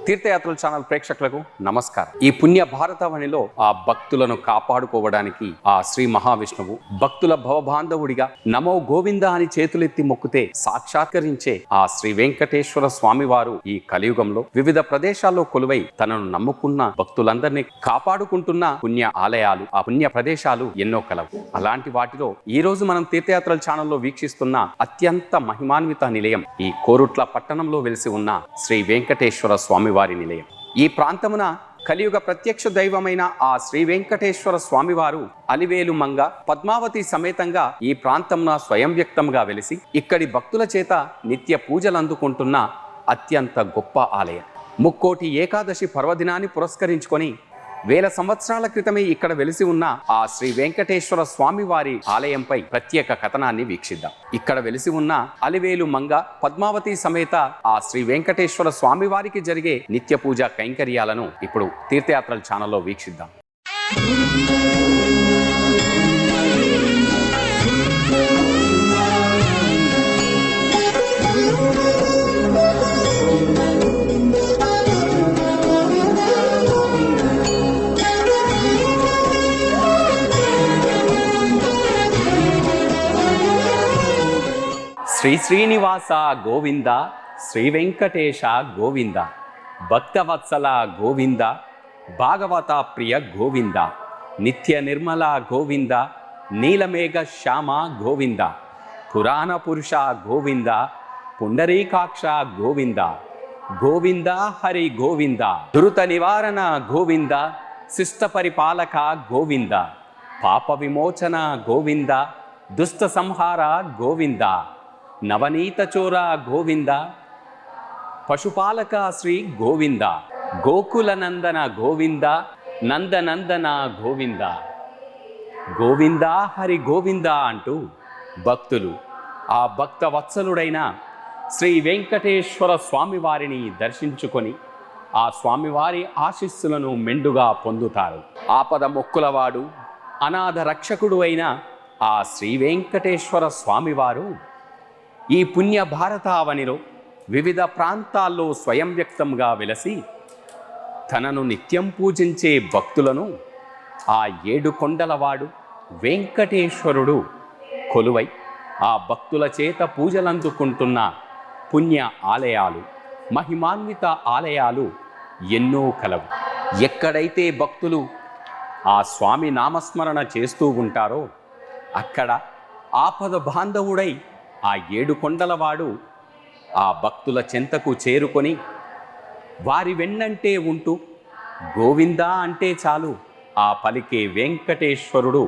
తీర్థయాత్రల channel ప్రేక్షకులకు నమస్కారం. ఈ పుణ్య భారతావనిలో ఆ భక్తులను కాపాడుకోవడానికి ఆ శ్రీ మహావిష్ణువు భక్తుల భవబాంధవుడిగా నమో గోవింద అని చేతులెత్తి మొక్కుతే సాక్షాత్కరించే ఆ శ్రీ వెంకటేశ్వర స్వామి వారు ఈ కలియుగంలో వివిధ ప్రదేశాల్లో కొలువై తనను నమ్ముకున్న భక్తులందరినీ కాపాడుకుంటున్న పుణ్య ఆలయాలు, ఆ పుణ్య ప్రదేశాలు ఎన్నో కలవు. అలాంటి వాటిలో ఈ రోజు మనం తీర్థయాత్రల ఛానల్లో వీక్షిస్తున్న అత్యంత మహిమాన్విత నిలయం ఈ కోరుట్ల పట్టణంలో వెలిసి ఉన్న శ్రీ వెంకటేశ్వర స్వామి వారి నిలయం. ఈ ప్రాంతమున కలియుగ ప్రత్యక్ష దైవమైన ఆ శ్రీ వెంకటేశ్వర స్వామివారు అలివేలు మంగ పద్మావతి సమేతంగా ఈ ప్రాంతంన స్వయం వ్యక్తంగా వెలిసి ఇక్కడి భక్తుల చేత నిత్య పూజలు అందుకుంటున్న అత్యంత గొప్ప ఆలయం. ముక్కోటి ఏకాదశి పర్వదినాన్ని పురస్కరించుకొని వేల సంవత్సరాల క్రితమే ఇక్కడ వెలిసి ఉన్న ఆ శ్రీ వెంకటేశ్వర స్వామి వారి ఆలయంపై ప్రత్యేక కథనాన్ని వీక్షిద్దాం. ఇక్కడ వెలిసి ఉన్న అలివేలు మంగ పద్మావతి సమేత ఆ శ్రీ వెంకటేశ్వర స్వామి వారికి జరిగే నిత్య పూజ కైంకర్యాలను ఇప్పుడు తీర్థయాత్రల ఛానల్లో వీక్షిద్దాం. శ్రీ శ్రీనివాస గోవింద, శ్రీ వెంకటేశ గోవింద, భక్తవత్సల గోవింద, భాగవత ప్రియ గోవింద, నిత్య నిర్మల గోవింద, నీలమేఘ శ్యామ గోవింద, పురాణ పురుష గోవింద, పుండరీకాక్ష గోవింద, గోవింద హరి గోవింద, దురుత నివారణ గోవింద, శిష్ట పరిపాలక గోవింద, పాప విమోచన గోవింద, దుష్ట సంహార గోవింద, నవనీత చోర గోవింద, పశుపాలక శ్రీ గోవింద, గోకుల నందన గోవింద, నందనందన గోవింద, గోవింద హరి గోవింద అంటూ భక్తులు ఆ భక్త వత్సలుడైన శ్రీ వెంకటేశ్వర స్వామివారిని దర్శించుకొని ఆ స్వామివారి ఆశీస్సులను మెండుగా పొందుతారు. ఆపద మొక్కులవాడు, అనాథ రక్షకుడు అయిన ఆ శ్రీ వెంకటేశ్వర స్వామివారు ఈ పుణ్య భారతావనిలో వివిధ ప్రాంతాల్లో స్వయం వ్యక్తంగా వెలసి తనను నిత్యం పూజించే భక్తులను ఆ 7 కొండలవాడు వెంకటేశ్వరుడు కొలువై ఆ భక్తుల చేత పూజలందుకుంటున్న పుణ్య ఆలయాలు, మహిమాన్విత ఆలయాలు ఎన్నో కలవు. ఎక్కడైతే భక్తులు ఆ స్వామి నామస్మరణ చేస్తూ ఉంటారో అక్కడ ఆపద బాంధవుడై ఆ 7 కొండలవాడు ఆ భక్తుల చెంతకు చేరుకొని వారి వెన్నంటే ఉంటూ గోవిందా అంటే చాలు ఆ పలికే వెంకటేశ్వరుడు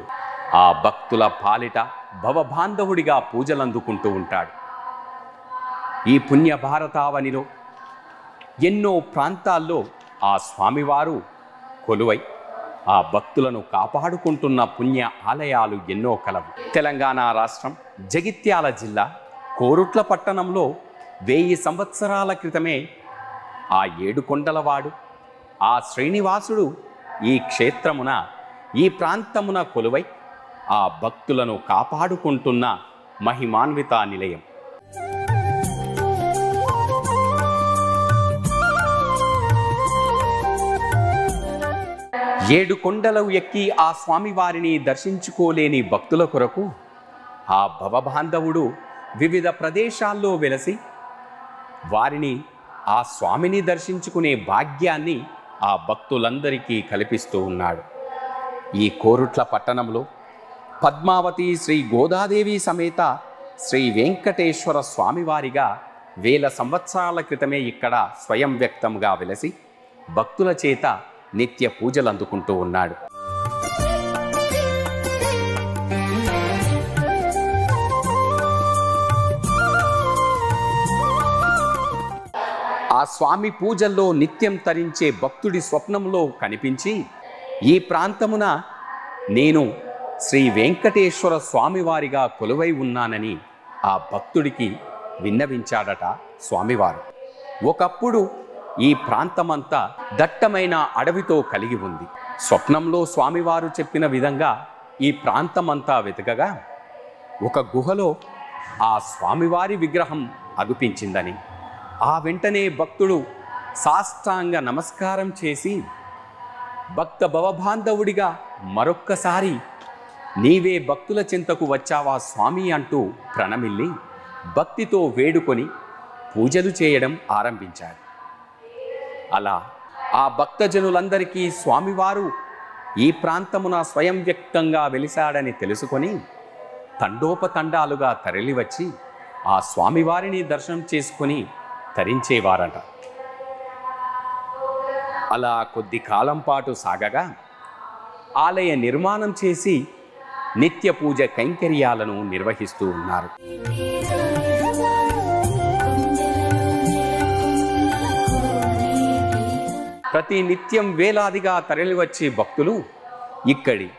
ఆ భక్తుల పాలిట భవబాంధవుడిగా పూజలందుకుంటూ ఉంటాడు. ఈ పుణ్య భారతావనిలో ఎన్నో ప్రాంతాల్లో ఆ స్వామివారు కొలువై ఆ భక్తులను కాపాడుకుంటున్న పుణ్య ఆలయాలు ఎన్నో కలవు. తెలంగాణ రాష్ట్రం జగిత్యాల జిల్లా కోరుట్ల పట్టణంలో 1000 సంవత్సరాల క్రితమే ఆ 7 కొండలవాడు ఆ శ్రీనివాసుడు ఈ క్షేత్రమున, ఈ ప్రాంతమున కొలువై ఆ భక్తులను కాపాడుకుంటున్న మహిమాన్విత నిలయం. ఏడు కొండలు ఎక్కి ఆ స్వామివారిని దర్శించుకోలేని భక్తుల కొరకు ఆ భవబాంధవుడు వివిధ ప్రదేశాల్లో వెలసి వారిని ఆ స్వామిని దర్శించుకునే భాగ్యాన్ని ఆ భక్తులందరికీ కల్పిస్తూ ఉన్నాడు. ఈ కోరుట్ల పట్టణంలో పద్మావతి శ్రీ గోదాదేవి సమేత శ్రీ వెంకటేశ్వర స్వామివారిగా 1000 సంవత్సరాల క్రితమే ఇక్కడ స్వయం వ్యక్తంగా వెలసి భక్తుల చేత నిత్య పూజలు అందుకుంటూ ఉన్నాడు. ఆ స్వామి పూజల్లో నిత్యం తరించే భక్తుడి స్వప్నంలో కనిపించి, ఈ ప్రాంతమున నేను శ్రీ వెంకటేశ్వర స్వామివారిగా కొలువై ఉన్నానని ఆ భక్తుడికి విన్నవించాడట స్వామివారు. ఒకప్పుడు ఈ ప్రాంతమంతా దట్టమైన అడవితో కలిగి ఉంది. స్వప్నంలో స్వామివారు చెప్పిన విధంగా ఈ ప్రాంతమంతా వెతకగా ఒక గుహలో ఆ స్వామివారి విగ్రహం అగుపించిందని, ఆ వెంటనే భక్తుడు సాష్టాంగ నమస్కారం చేసి భక్త భవబాంధవుడిగా మరొక్కసారి నీవే భక్తుల చింతకు వచ్చావా స్వామి అంటూ ప్రణమిల్లి భక్తితో వేడుకొని పూజలు చేయడం ఆరంభించాడు. అలా ఆ భక్తజనులందరికీ స్వామివారు ఈ ప్రాంతమున స్వయం వ్యక్తంగా వెలిశాడని తెలుసుకొని తండోపతండాలుగా తరలివచ్చి ఆ స్వామివారిని దర్శనం చేసుకుని తరించేవారట. అలా కొద్ది కాలం పాటు సాగగా ఆలయ నిర్మాణం చేసి నిత్య పూజ కైంకర్యాలను నిర్వహిస్తూ ఉన్నారు. ప్రతి నిత్యం వేలాదిగా తరలివచ్చే భక్తులు ఇక్కడి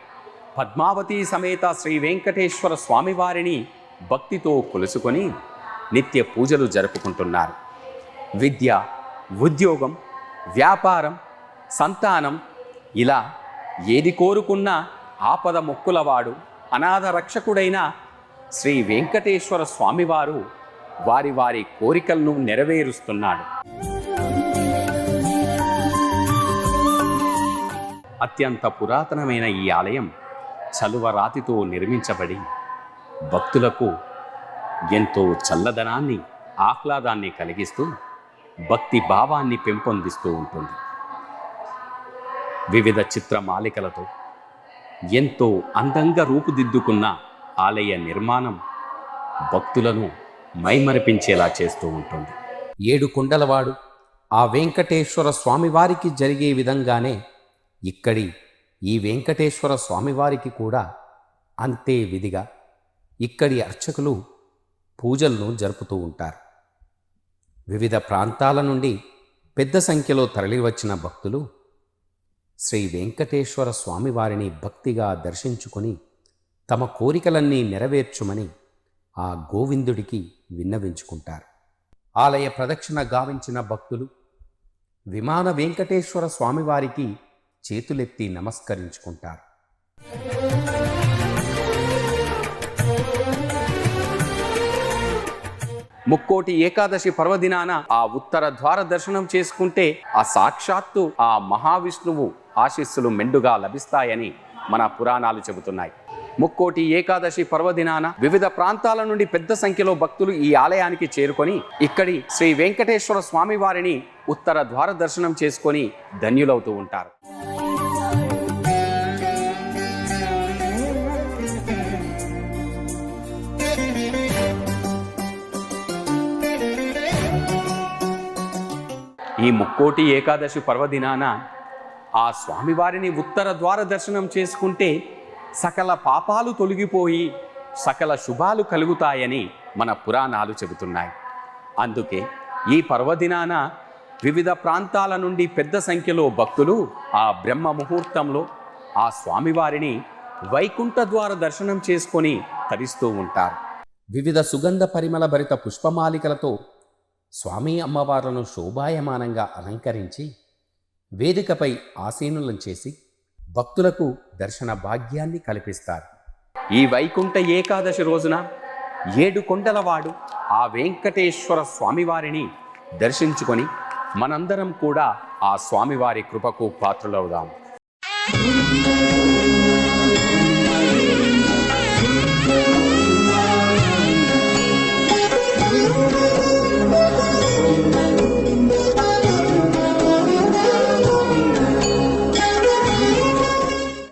పద్మావతి సమేత శ్రీ వెంకటేశ్వర స్వామివారిని భక్తితో కొలుసుకొని నిత్య పూజలు జరుపుకుంటున్నారు. విద్య, ఉద్యోగం, వ్యాపారం, సంతానం ఇలా ఏది కోరుకున్నా ఆపద మొక్కులవాడు, అనాథ రక్షకుడైన శ్రీ వెంకటేశ్వర స్వామివారు వారి వారి కోరికలను నెరవేరుస్తున్నాడు. అత్యంత పురాతనమైన ఈ ఆలయం చలువరాతితో నిర్మించబడి భక్తులకు ఎంతో చల్లదనాన్ని, ఆహ్లాదాన్ని కలిగిస్తూ భక్తి భావాన్ని పెంపొందిస్తూ ఉంటుంది. వివిధ చిత్రమాలికలతో ఎంతో అందంగా రూపుదిద్దుకున్న ఆలయ నిర్మాణం భక్తులను మైమరిపించేలా చేస్తూ ఉంటుంది. 7 కొండలవాడు ఆ వెంకటేశ్వర స్వామివారికి జరిగే విధంగానే ఇక్కడి ఈ వెంకటేశ్వర స్వామివారికి కూడా అంతే విధిగా ఇక్కడి అర్చకులు పూజలను జరుపుతూ ఉంటారు. వివిధ ప్రాంతాల నుండి పెద్ద సంఖ్యలో తరలివచ్చిన భక్తులు శ్రీ వెంకటేశ్వర స్వామివారిని భక్తిగా దర్శించుకొని తమ కోరికలన్నీ నెరవేర్చుమని ఆ గోవిందుడికి విన్నవించుకుంటారు. ఆలయ ప్రదక్షిణ గావించిన భక్తులు విమాన వెంకటేశ్వర స్వామివారికి చేతులెత్తి నమస్కరించుకుంటారు. ముక్కోటి ఏకాదశి పర్వదినాన ఆ ఉత్తర ద్వార దర్శనం చేసుకుంటే ఆ సాక్షాత్తు ఆ మహావిష్ణువు ఆశీస్సులు మెండుగా లభిస్తాయని మన పురాణాలు చెబుతున్నాయి. ముక్కోటి ఏకాదశి పర్వదినాన వివిధ ప్రాంతాల నుండి పెద్ద సంఖ్యలో భక్తులు ఈ ఆలయానికి చేరుకొని ఇక్కడి శ్రీ వెంకటేశ్వర స్వామి వారిని ఉత్తర ద్వార దర్శనం చేసుకొని ధన్యులవుతూ ఉంటారు. ఈ ముక్కోటి ఏకాదశి పర్వదినాన ఆ స్వామివారిని ఉత్తర ద్వార దర్శనం చేసుకుంటే సకల పాపాలు తొలగిపోయి సకల శుభాలు కలుగుతాయని మన పురాణాలు చెబుతున్నాయి. అందుకే ఈ పర్వదినాన వివిధ ప్రాంతాల నుండి పెద్ద సంఖ్యలో భక్తులు ఆ బ్రహ్మ ముహూర్తంలో ఆ స్వామివారిని వైకుంఠ ద్వార దర్శనం చేసుకొని తరిస్తూ ఉంటారు. వివిధ సుగంధ పరిమళ భరిత పుష్పమాలికలతో స్వామి అమ్మవార్లను శోభాయమానంగా అలంకరించి వేదికపై ఆసీనులను చేసి భక్తులకు దర్శన భాగ్యాన్ని కల్పిస్తారు. ఈ వైకుంఠ ఏకాదశి రోజున 7 కొండలవాడు ఆ వెంకటేశ్వర స్వామివారిని దర్శించుకొని మనందరం కూడా ఆ స్వామివారి కృపకు పాత్రులవుదాం.